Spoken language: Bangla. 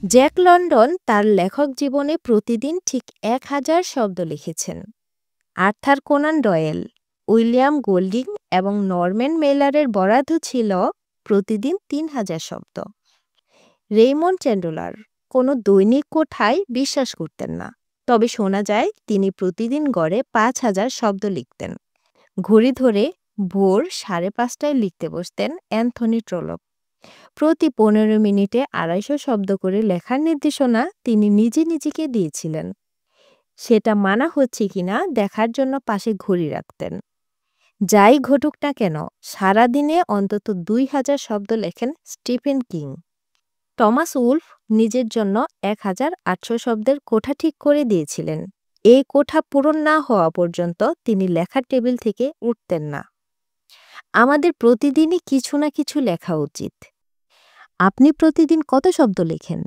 জ্যাক লন্ডন তার লেখক জীবনে প্রতিদিন ঠিক ১,০০০ শব্দ লিখেছেন। আর্থার কোনান ডয়েল, উইলিয়াম গোল্ডিং এবং নরম্যান মেইলারের বরাদ্দ ছিল প্রতিদিন ৩,০০০ শব্দ। রেইমন্ড চ্যান্ডলার কোনো দৈনিক কোঠায় বিশ্বাস করতেন না, তবে শোনা যায় তিনি প্রতিদিন গড়ে ৫,০০০ শব্দ লিখতেন। ঘড়ি ধরে ভোর ৫:৩০টায় লিখতে বসতেন অ্যান্থনি ট্রলপ। প্রতি ১৫ মিনিটে ২৫০ শব্দ করে লেখার নির্দেশনা তিনি নিজে নিজেকে দিয়েছিলেন। সেটা মানা হচ্ছে কিনা দেখার জন্য পাশে ঘড়ি রাখতেন। যাই ঘটুক না কেন, সারাদিনে অন্তত ২,০০০ শব্দ লেখেন স্টিফেন কিং। টমাস উলফ নিজের জন্য ১,৮০০ শব্দের কোঠা ঠিক করে দিয়েছিলেন। এই কোঠা পূরণ না হওয়া পর্যন্ত তিনি লেখার টেবিল থেকে উঠতেন না। আমাদের প্রতিদিনই কিছু না কিছু লেখা উচিত। আপনি প্রতিদিন কত শব্দ লেখেন?